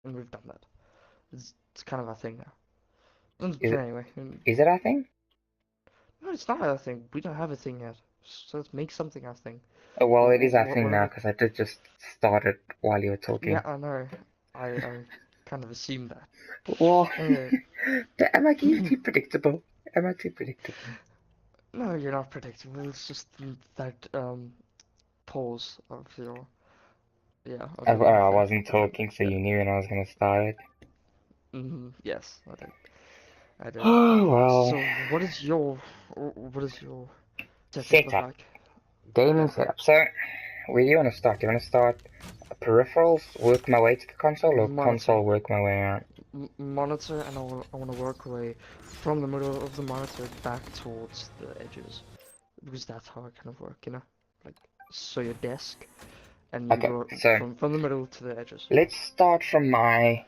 and we've done that. It's kind of our thing now. Is it Anyway, is it our thing? no, it's not our thing. We don't have a thing yet. So let's make something our thing. Oh, well, What, it is our what, thing what are now the? because I did just start it while you were Yeah, talking. I know. I kind of assumed that. Well, Anyway, am I being too predictable? Am I too predictable? no, you're not predictable. It's just that pause of your yeah of your I laughing. wasn't talking, so Yeah. you knew when I was gonna start it. Yes, I did. I did. Oh well. So what is your setup look Setup. like? Gaming Yeah. setup. So, where do you want to start? Do you want to start peripherals, work my way to the console, or Monitor. console, work my way out? Monitor, and I want to work away from the middle of the monitor back towards the edges because that's how I kind of work, like so your desk and you Okay, go so from the middle to the edges. let's start from my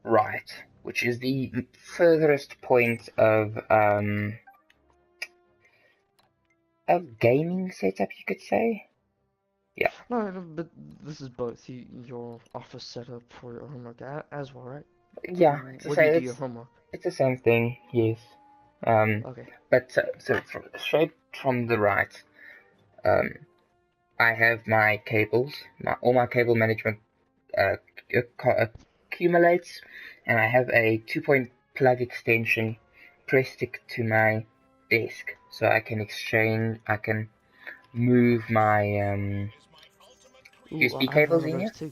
right, which is the furthest point of gaming setup, you could say. Yeah, No, no, but this is both your office setup for your homework as well, right? yeah. To Where do you say do your homework? it's the same thing. Yes. Um, Okay. but straight from the right, um, I have my cables. All my cable management uh, accumulates, and I have a 2-point plug extension pressed to my desk, so I can move my Ooh, USB I have one cables of in those here. too.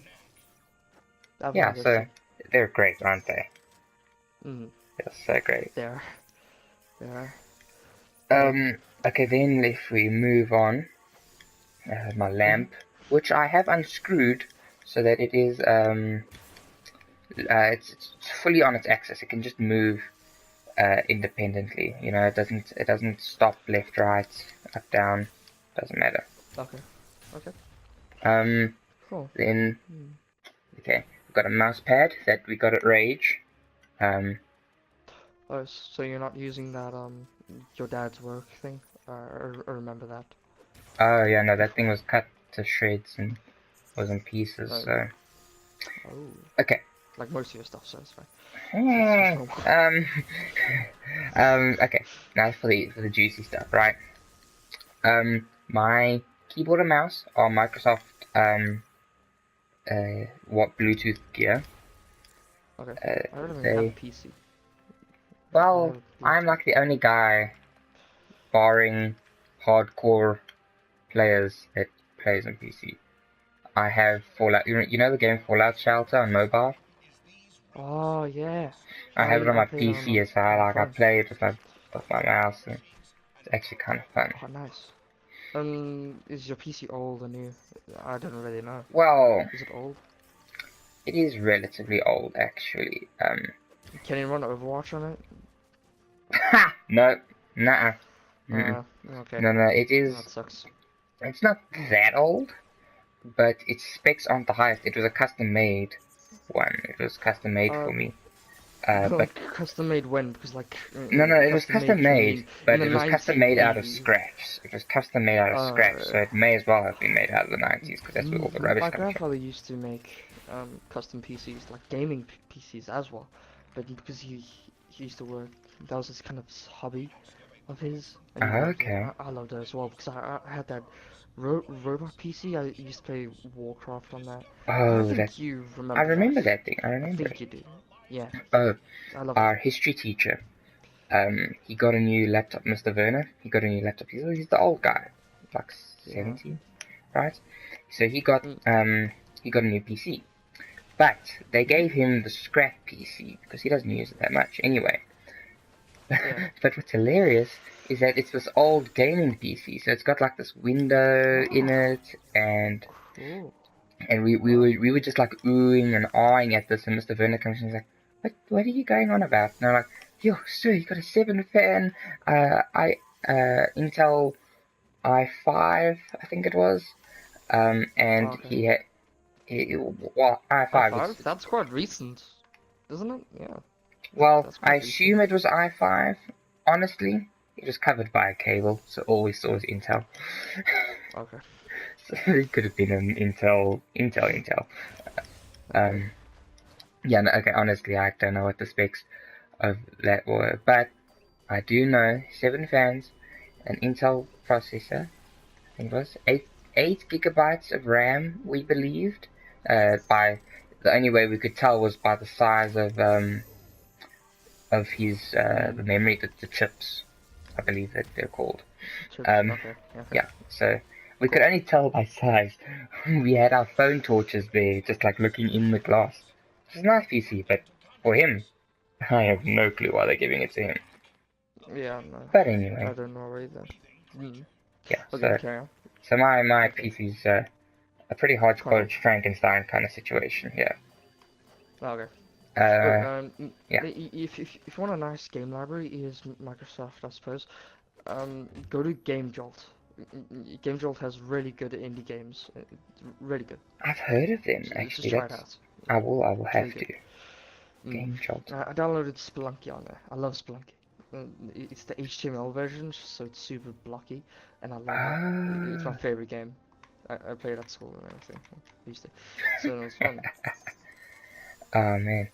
I have one Yeah, of those so too. they're great, aren't they? Mm, They're so great. there, there. Okay. Um, okay, then if we move on, I have my Mm-hmm. lamp, which I have unscrewed so that it is it's fully on its axis. It can just move independently. You know, it doesn't stop left, right, up, down. Doesn't matter. Okay. Okay. Um, Cool. then Hmm. okay, we've got a mouse pad that we got at Rage. Oh, so you're not using that your dad's work thing? I remember that. Oh yeah, no, that Before. thing was cut to shreds and was in pieces. Oh. So Oh. okay. Like most of your stuff, so it's fine. So it's just Hmm, normal. um, okay. Now for the juicy stuff, right? My keyboard and mouse are Microsoft what Bluetooth gear. Okay. I don't even have a They PC. I well, have a I'm Bluetooth. like the only guy, barring hardcore players, that plays on PC. I have Fallout. You know the game Fallout Shelter on mobile. Oh yeah. I have it on I my play it PC as well. on my Like I phone. play it with my mouse, and it's actually kind of fun. Oh nice. Is your PC old or new? I don't really know. Well, Is it old? it is relatively old actually. Can you run Overwatch on it? Ha! No, nah, mm-mm. Okay. No, no. It Oh, is. that sucks. It's not that old, but its specs aren't the highest. It was a custom made one. It was custom made Uh, for me. But like custom made when? Because like no, no, it was custom made custom can made, mean in but the it was custom made out of 1980s. scratch. It was custom made out of scratch, so it may as well have been made out of the 90s, because that's where all the rubbish My comes from. grandfather used to make custom PCs, like gaming PCs as well, but because he used to work, that was his kind of hobby of his, and he loved it. Okay. I loved it as well because I had that robot PC. I used to play Warcraft on that. I Oh, that think you I remember that. remember that thing. I I remember it. think you do. Yeah, Oh, I loved it. our history teacher. He got a new laptop, Mr. Werner. He got a new laptop. He's the old guy, like Yeah. 70, right? So Mm, he got a new PC, but they hmm. gave him the scrap PC because he doesn't use it that much anyway. Yeah. But what's hilarious is that it's this old gaming PC, so it's got like this window in Ah, it, cool. and we were just like oohing and awing at this, and Mr. Werner comes and he's like, what are you going on about? And I'm like, yo, sir, you got a 7 fan, I Intel i5, I think it was, and Okay. well, i5, I5? That's quite recent, isn't it? Yeah, well, that's I quite recent. assume it was i5, honestly. It was covered by a cable, so all we saw was Intel. Okay. So it could have been an Intel. Okay. Um, Yeah, no, okay, honestly, I don't know what the specs of that were, but I do know 7 fans, an Intel processor, I think it was 8 gigabytes of RAM, we believed. By the only way we could tell was by the size of his the memory, the chips, I believe that they're called. Chips. Um, Okay. Okay. yeah, so we could Cool. only tell by size. We had our phone torches there, just like looking in the glass. It's a nice PC, but for him, I have no clue why they're giving it to him. Yeah. No. But I anyway, don't know either. Mm. yeah. Okay. So Carry on. so my Okay. PC's a pretty Kind of. hodgepodge Frankenstein kind of situation. Yeah. Okay. Look, Uh, yeah. if you want a nice game library, is Microsoft, I suppose. Go to Game Jolt. Game Jolt has really good indie games. Really good. I've heard of them Just actually. try it That's out. I will It's really have good. to. Game Jolt. I downloaded Splunky on there. I love Splunky. It's the HTML version, so it's super blocky, and I love it. It's my Ah. favorite game. I played at school and everything. I used to. So it was fun. Oh man.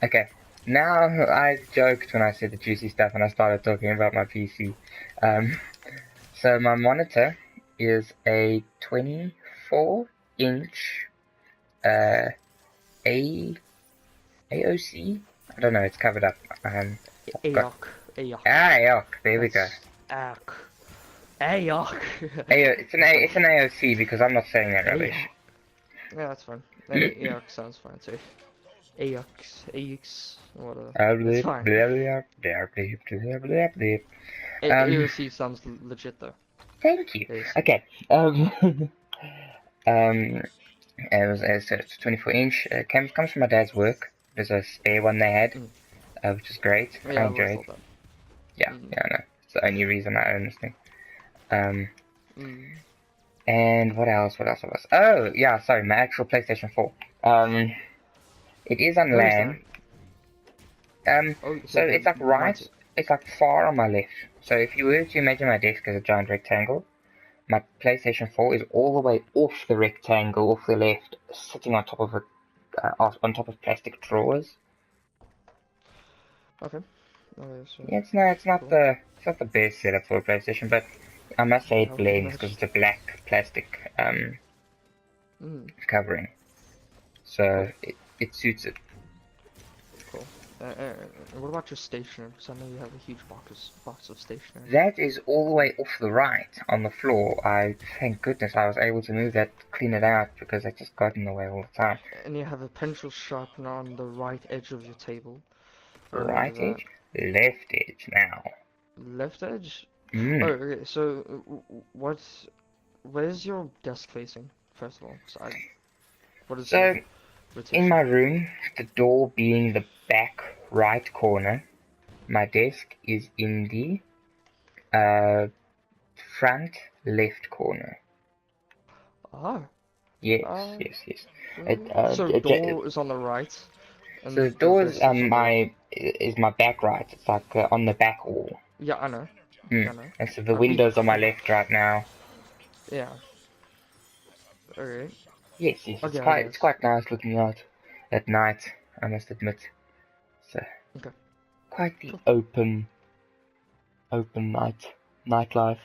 Okay. Now I joked when I said the juicy stuff and I started talking about my PC. Um, so my monitor is a 24-inch uh A AOC. I don't know. It's covered up. I've got Ayok. Ayok. AOC. There we go. That's Ayok. Ayok. It's an AOC because I'm not saying that Ayok. rubbish. Yeah, that's fine. Ayok sounds fine too. Ajax, AX, whatever. It's fine. Um, AOC sounds legit though. thank you. AOC. Okay. Um, it's 24-inch. Comes from my dad's work. There's a spare one they had, which is great. I Yeah, I would enjoy have it. thought that. Yeah, yeah, I know. It's the only reason I own this thing. Um, Mm. and what else? What else? What else? Oh, yeah. Sorry, my actual PlayStation 4. It is on Where is that? LAN. Oh, So here, it's like right. It's like far on my left. So if you were to imagine my desk as a giant rectangle, my PlayStation 4 is all the way off the rectangle, off the left, sitting on top of on top of plastic drawers. Okay. Okay, so Yeah, cool. it's not the best setup for a PlayStation, but I must say I it would blends because imagine. it's a black plastic Mm. covering, Cool. so it suits it. Cool. What about your stationery? Because I know you have a huge box of stationery. That is all the way off the right on the floor. Thank goodness I was able to move that, clean it out because it just got in the way all the time. And you have a pencil sharpener on the right edge of your table. I remember Right that. edge, left edge now. Left edge? Oh, Mm. okay. So, where's your desk facing? First of all, what is the So in rotation? my room, the door being the back right corner, my desk is in the uh, front left corner. Ah, Yes, uh, yes, yes. It, so door is on the right, so the and the door is desk is on the left. my back right. It's like on the back wall. Yeah, I know. Mm. Yeah, I know. And so the Be windows on my left right now. yeah. Okay. Yes, yes. Okay, I It's guess. quite nice looking out at night. I must admit. So Okay. quite the Cool. open nightlife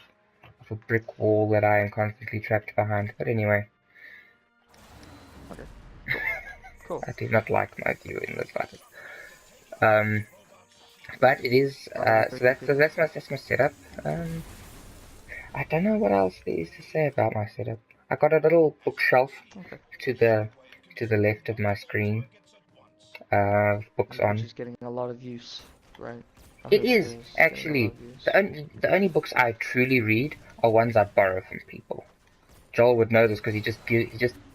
of a brick wall that I am constantly trapped behind. But anyway, Okay. Cool. Cool. I do not like my view in the slightest. Um, but it is I bet you could. that's my setup. I don't know what else there is to say about my setup. I got a little bookshelf Okay. to the left of my screen. Books Which on. is getting a lot of use, right? I It heard is it's getting a lot actually of use. the only books I truly read are ones I borrow from people. Joel would know this because he just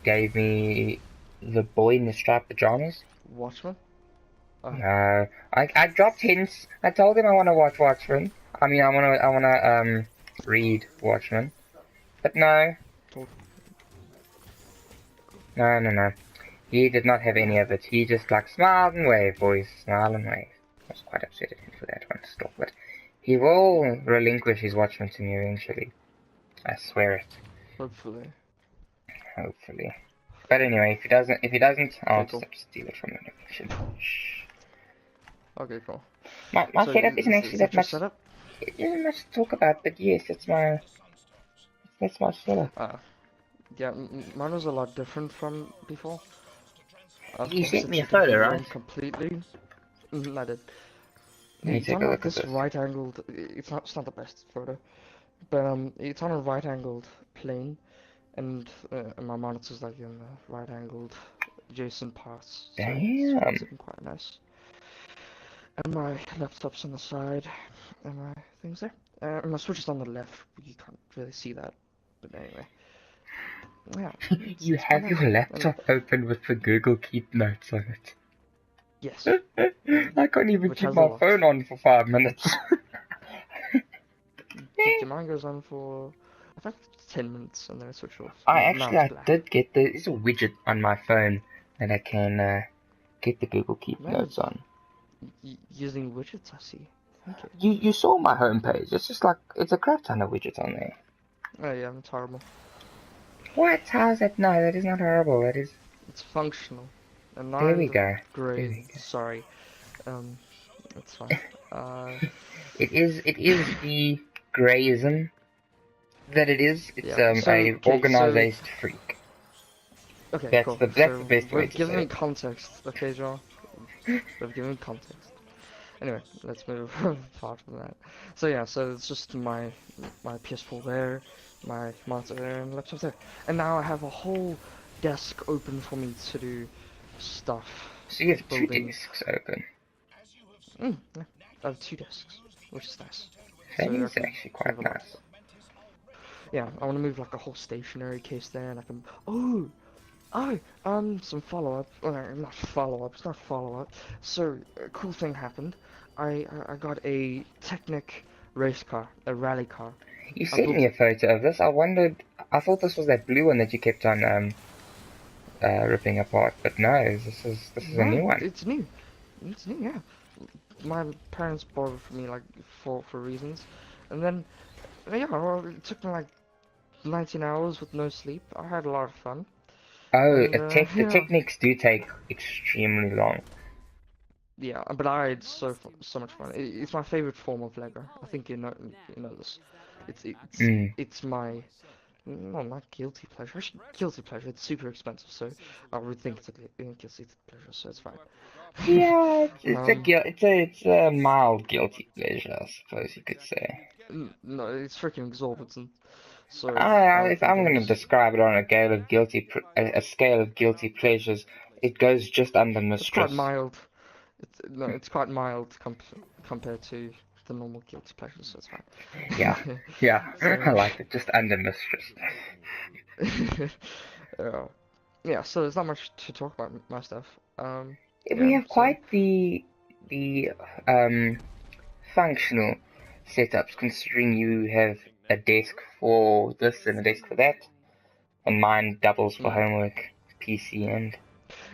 gave me The Boy in the Striped Pajamas. Watchmen? Oh, No, I dropped hints. I told him I want to watch Watchmen. I mean, I wanna read Watchmen. But no, told. no. He did not have any of it. He just like smiled and waved, boys, smile and wave. I was quite upset at him for that one still, but he will relinquish his Watchmen to me eventually. I swear it. Hopefully. Hopefully. But anyway, if he doesn't, I'll Okay, just cool. have to steal it from the notification. Shh. Okay, cool. My So setup isn't is actually that that your much. setup? It isn't much to talk about, but yes, that's my setup. Yeah, mine was a lot different from before. You I've sent me a situated the photo, room right? completely. I did. Let me It's take on a like look at this this. right-angled. It's not the best photo, but it's on a right-angled plane, and my monitor's like in the right-angled adjacent parts, so it fits Damn. in quite nice. And my laptop's on the side, and my things there. And my switch is on the left. You can't really see that, but anyway. Yeah, You it's quite have nice. your And laptop open with the Google Keep notes on yes, it. I can't even which keep has a my lot. phone on for 5 minutes. Mine goes on for about 10 minutes, and then I switch off. Now it's I black. did get there's a widget on my phone that I can get the Google Keep Man, notes on. using widgets, I see. Okay. You saw my homepage. It's just like it's a crap ton of widgets on there. Oh yeah, it's horrible. What? How is that? No, that is not horrible. That is. It's functional, and not There in we the go. There grade. we go. Sorry. Um, it's fine. It is the grayism that it is. It's Yeah. So a okay. So organized freak. okay. Cool. That's the So best way we've to given say me it. context. Okay, Joel. We've given context. Anyway, let's move apart from that. So yeah, so it's just my PS4 there, my monitor there, and laptop there, and now I have a whole desk open for me to do stuff, So you have two building. desks open. Yeah, I have two desks, which is nice. That So I is can actually move quite a lot of nice. stuff. Yeah, I want to move like a whole stationery case there, and I can. Some follow-up. Not follow-up. It's not follow-up. So, a cool thing happened. I got a Technic race car, a rally car. You I sent built me a it. photo of this. I thought this was that blue one that you kept on ripping apart, but no, this is a No, new one. it's new. It's new, yeah. My parents bought it for me, like, for reasons. And then, yeah, well, it took me like 19 hours with no sleep. I had a lot of fun. Oh, And, the yeah. techniques do take extremely long. Yeah, but I had so much fun. It's my favorite form of Lego. I think you know this. It's it's Mm. it's my no, not guilty pleasure. Actually, guilty pleasure. It's super expensive, so I would think it's a guilty pleasure, so it's fine. Yeah, um, it's a mild guilty pleasure, I suppose you could say. no, it's freaking exorbitant. So If the I'm going to games, describe it on a scale of a scale of guilty pleasures, it goes just under it's quite mistress. mild. It's quite mild compared to the normal guilty pleasures, so it's Yeah, fine. yeah, I So. like it, just under mistress. uh, yeah, so there's not much to talk about my stuff. We Yeah, have so quite the functional setups, considering you have a desk for this and a desk for that, and mine doubles for mm. homework, PC, and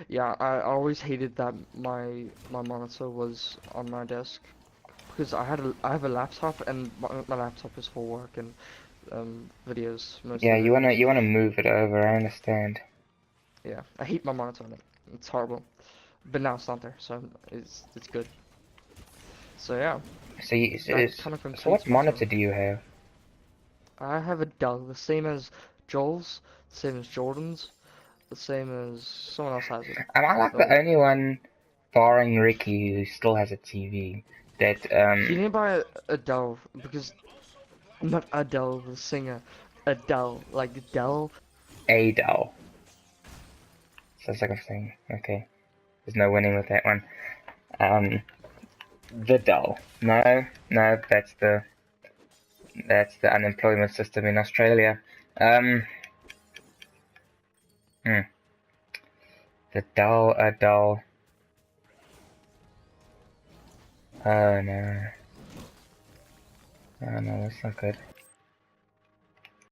Yeah, I always hated that my monitor was on my desk because I have a laptop and my laptop is for work and videos yeah, mostly videos. you wanna move it over. I understand. Yeah, I hate my monitor on it. It's horrible. But now it's not there, so it's good. So yeah, that kind of So what completes my monitor setup. do you have? I have a Dell, the same as Joel's, the same as Jordan's, the same as someone else has it. Am I like the Oh, only one, barring Ricky, who still has a TV? That he didn't buy Adele because not Adele the singer, Adele like Dell. Adele. Sounds like I'm saying okay. There's no winning with that one. Um, the Dell. No, no, that's the unemployment system in Australia. Um, hmm. The Dell, a Dell. Oh no. Oh no, that's not good.